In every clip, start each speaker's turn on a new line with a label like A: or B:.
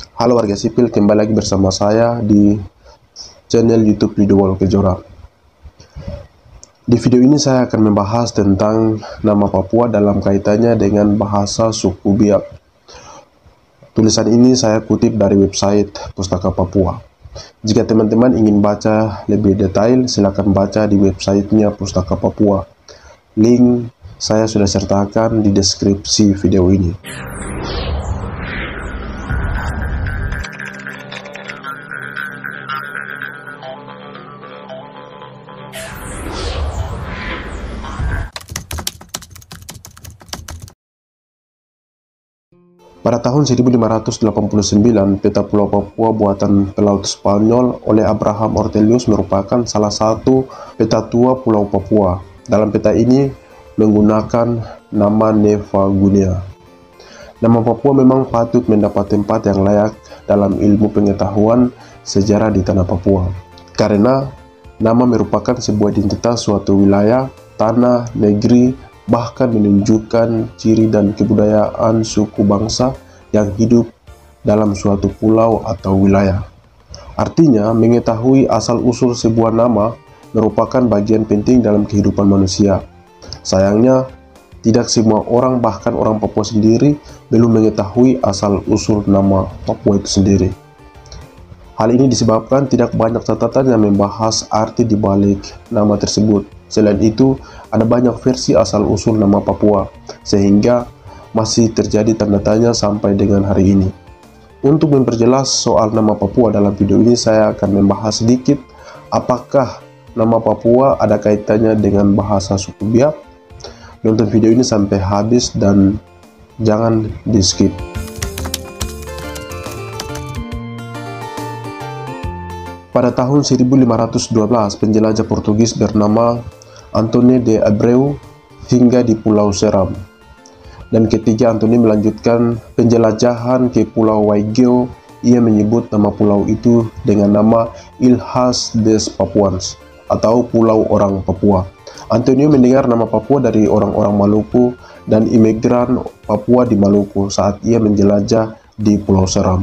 A: Halo warga sipil, kembali lagi bersama saya di channel YouTube Ridwan Kejora. Di video ini saya akan membahas tentang nama Papua dalam kaitannya dengan bahasa suku Biak. Tulisan ini saya kutip dari website Pustaka Papua. Jika teman-teman ingin baca lebih detail, silakan baca di websitenya Pustaka Papua. Link saya sudah sertakan di deskripsi video ini. Pada tahun 1589, peta Pulau Papua buatan pelaut Spanyol oleh Abraham Ortelius merupakan salah satu peta tua Pulau Papua. Dalam peta ini menggunakan nama Neva Guinea. Nama Papua memang patut mendapat tempat yang layak dalam ilmu pengetahuan sejarah di tanah Papua, karena nama merupakan sebuah identitas suatu wilayah, tanah, negeri, bahkan menunjukkan ciri dan kebudayaan suku bangsa yang hidup dalam suatu pulau atau wilayah. Artinya, mengetahui asal-usul sebuah nama merupakan bagian penting dalam kehidupan manusia. Sayangnya, tidak semua orang, bahkan orang Papua sendiri, belum mengetahui asal-usul nama Papua itu sendiri. Hal ini disebabkan tidak banyak catatan yang membahas arti di balik nama tersebut. Selain itu, ada banyak versi asal-usul nama Papua, sehingga masih terjadi tanda tanya sampai dengan hari ini. Untuk memperjelas soal nama Papua dalam video ini, saya akan membahas sedikit apakah nama Papua ada kaitannya dengan bahasa suku Biak. Nonton video ini sampai habis dan jangan di-skip. Pada tahun 1512, penjelajah Portugis bernama Antônio de Abreu hingga di Pulau Seram. Dan ketika Antônio melanjutkan penjelajahan ke Pulau Waigeo, ia menyebut nama pulau itu dengan nama Ilhas des Papuans atau Pulau Orang Papua. Antônio mendengar nama Papua dari orang-orang Maluku dan imigran Papua di Maluku saat ia menjelajah di Pulau Seram.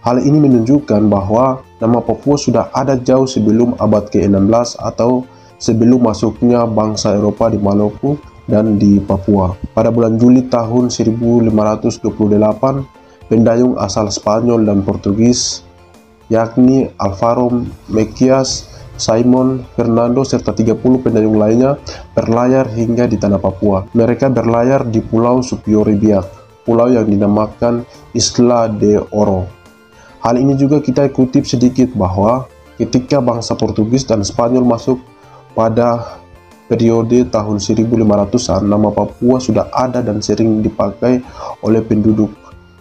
A: Hal ini menunjukkan bahwa nama Papua sudah ada jauh sebelum abad ke-16 atau sebelum masuknya bangsa Eropa di Maluku dan di Papua. Pada bulan Juli tahun 1528, pendayung asal Spanyol dan Portugis, yakni Alvaro Mequias, Simon, Fernando, serta 30 pendayung lainnya berlayar hingga di tanah Papua. Mereka berlayar di Pulau Supiori Biak, pulau yang dinamakan Isla de Oro. Hal ini juga kita kutip sedikit bahwa ketika bangsa Portugis dan Spanyol masuk pada periode tahun 1500-an, nama Papua sudah ada dan sering dipakai oleh penduduk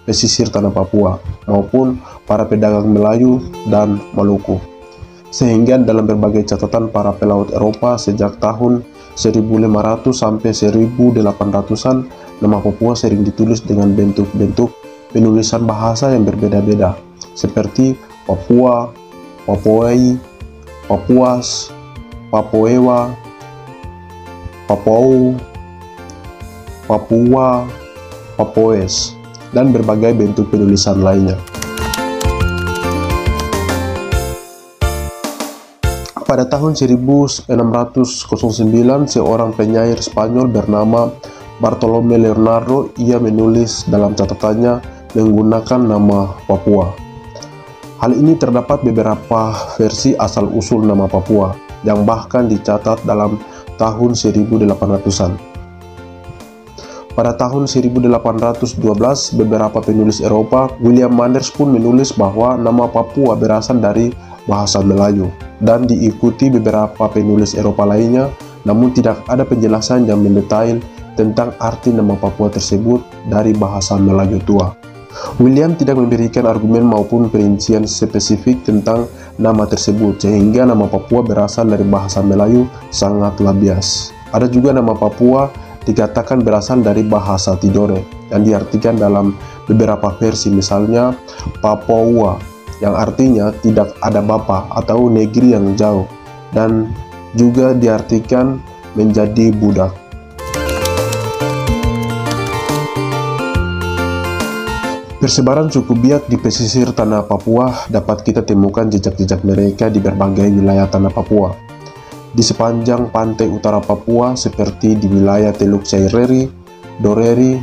A: pesisir tanah Papua maupun para pedagang Melayu dan Maluku. Sehingga dalam berbagai catatan para pelaut Eropa sejak tahun 1500 sampai 1800-an, nama Papua sering ditulis dengan bentuk-bentuk penulisan bahasa yang berbeda-beda, seperti Papua, Papuai, Papuas, Papuewa, Papou, Papua, Papoes, dan berbagai bentuk penulisan lainnya. Pada tahun 1609, seorang penyair Spanyol bernama Bartolomé Leonardo, ia menulis dalam catatannya menggunakan nama Papua. Hal ini terdapat beberapa versi asal-usul nama Papua, yang bahkan dicatat dalam tahun 1800-an. Pada tahun 1812, beberapa penulis Eropa, William Manders pun menulis bahwa nama Papua berasal dari bahasa Melayu, dan diikuti beberapa penulis Eropa lainnya, namun tidak ada penjelasan yang mendetail tentang arti nama Papua tersebut dari bahasa Melayu tua. William tidak memberikan argumen maupun perincian spesifik tentang nama tersebut, sehingga nama Papua berasal dari bahasa Melayu sangatlah bias. Ada juga nama Papua dikatakan berasal dari bahasa Tidore, yang diartikan dalam beberapa versi, misalnya Papua, yang artinya tidak ada bapa atau negeri yang jauh, dan juga diartikan menjadi budak. Persebaran suku Biak di pesisir tanah Papua dapat kita temukan jejak-jejak mereka di berbagai wilayah tanah Papua. Di sepanjang pantai utara Papua seperti di wilayah Teluk Caireri, Doreri,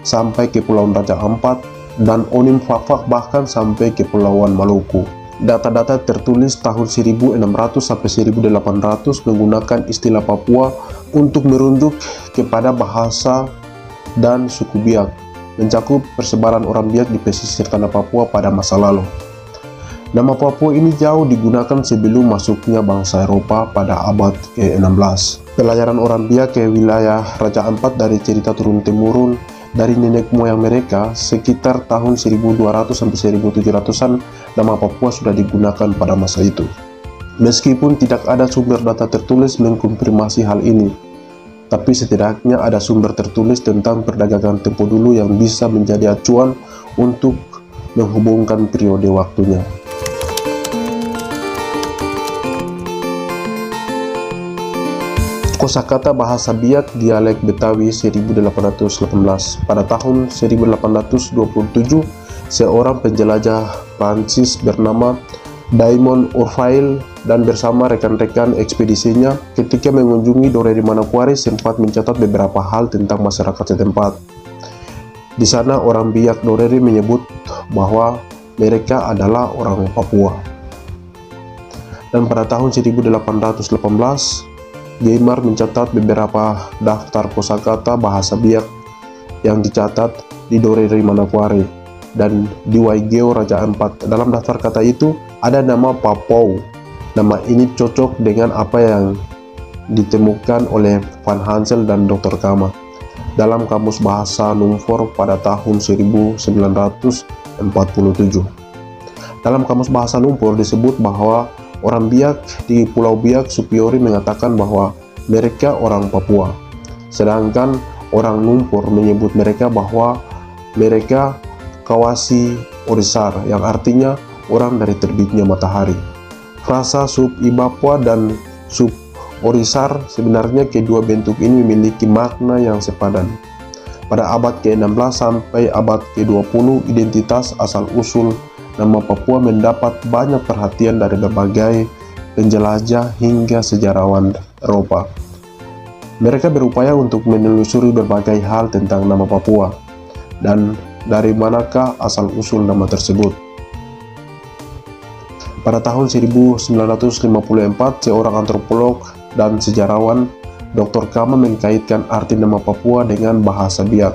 A: sampai ke Pulau Raja Ampat, dan Onim Fafak bahkan sampai ke Kepulauan Maluku. Data-data tertulis tahun 1600 sampai 1800 menggunakan istilah Papua untuk merujuk kepada bahasa dan suku Biak, mencakup persebaran orang Biak di pesisir tanah Papua pada masa lalu. Nama Papua ini jauh digunakan sebelum masuknya bangsa Eropa pada abad ke-16. Pelayaran orang Biak ke wilayah Raja Ampat dari cerita turun-temurun dari nenek moyang mereka sekitar tahun 1200 sampai 1700-an, nama Papua sudah digunakan pada masa itu. Meskipun tidak ada sumber data tertulis mengkonfirmasi hal ini, tapi setidaknya ada sumber tertulis tentang perdagangan tempo dulu yang bisa menjadi acuan untuk menghubungkan periode waktunya. Kosakata bahasa Biak dialek Betawi 1818. Pada tahun 1827, seorang penjelajah Prancis bernama Daimon Urfail dan bersama rekan-rekan ekspedisinya ketika mengunjungi Doreri Manokwari sempat mencatat beberapa hal tentang masyarakat setempat. Di sana orang Biak Doreri menyebut bahwa mereka adalah orang Papua. Dan pada tahun 1818, Geimar mencatat beberapa daftar kosakata bahasa Biak yang dicatat di Doreri Manokwari dan di Waigeo Raja Ampat. Dalam daftar kata itu ada nama Papou. Nama ini cocok dengan apa yang ditemukan oleh Van Hansel dan Dr. Kama dalam Kamus Bahasa Numfor pada tahun 1947. Dalam Kamus Bahasa Numfor disebut bahwa orang Biak di Pulau Biak Supiori mengatakan bahwa mereka orang Papua, sedangkan orang Numpur menyebut mereka bahwa mereka Kawasi Orisar, yang artinya orang dari terbitnya matahari. Frasa sub Ibapua dan sub Orisar, sebenarnya kedua bentuk ini memiliki makna yang sepadan. Pada abad ke-16 sampai abad ke-20, identitas asal-usul nama Papua mendapat banyak perhatian dari berbagai penjelajah hingga sejarawan Eropa. Mereka berupaya untuk menelusuri berbagai hal tentang nama Papua dan dari manakah asal-usul nama tersebut. Pada tahun 1954, seorang antropolog dan sejarawan, Dr. Kama, mengkaitkan arti nama Papua dengan bahasa Biak.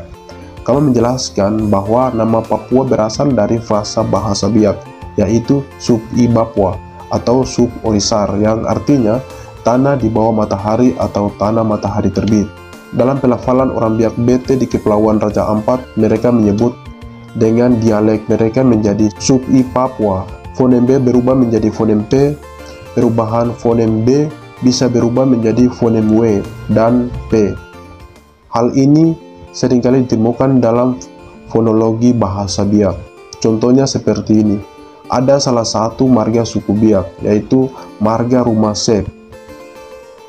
A: Kama menjelaskan bahwa nama Papua berasal dari frasa bahasa Biak, yaitu Sub-I-Bapua atau Sub-Orisar, yang artinya tanah di bawah matahari atau tanah matahari terbit. Dalam pelafalan orang Biak Bete di Kepulauan Raja Ampat, mereka menyebut dengan dialek mereka menjadi Sub-I Papua. Fonem B berubah menjadi fonem P, perubahan fonem B bisa berubah menjadi fonem W dan P. Hal ini seringkali ditemukan dalam fonologi bahasa Biak. Contohnya seperti ini. Ada salah satu marga suku Biak, yaitu marga Rumah Sep.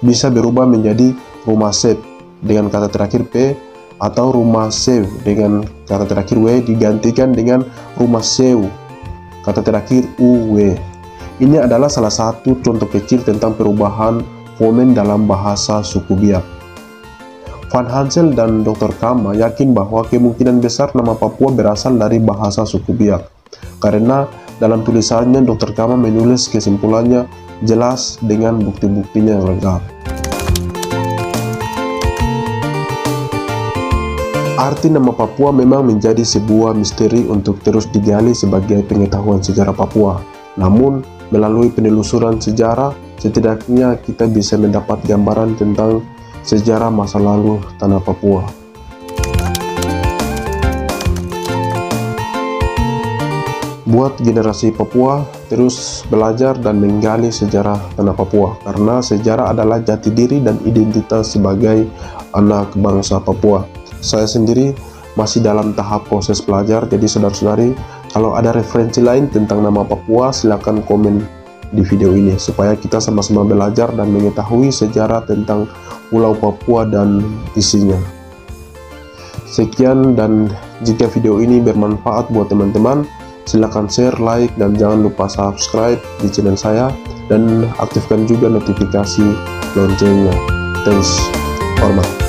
A: Bisa berubah menjadi Rumah Sep dengan kata terakhir P, atau Rumah Sew dengan kata terakhir W digantikan dengan Rumah Sew, kata terakhir UW. Ini adalah salah satu contoh kecil tentang perubahan fonem dalam bahasa suku Biak. Van Hansel dan Dr. Kama yakin bahwa kemungkinan besar nama Papua berasal dari bahasa suku Biak, karena dalam tulisannya Dr. Kama menulis kesimpulannya jelas dengan bukti-buktinya yang lengkap. Arti nama Papua memang menjadi sebuah misteri untuk terus digali sebagai pengetahuan sejarah Papua. Namun, melalui penelusuran sejarah, setidaknya kita bisa mendapat gambaran tentang sejarah masa lalu tanah Papua. Buat generasi Papua, terus belajar dan menggali sejarah tanah Papua, karena sejarah adalah jati diri dan identitas sebagai anak bangsa Papua. Saya sendiri masih dalam tahap proses belajar, jadi saudara-saudari, kalau ada referensi lain tentang nama Papua, silakan komen di video ini, supaya kita sama-sama belajar dan mengetahui sejarah tentang Pulau Papua dan isinya. Sekian dan Jika video ini bermanfaat buat teman-teman, silahkan share, like, dan jangan lupa subscribe di channel saya dan aktifkan juga notifikasi loncengnya. Thanks, hormat.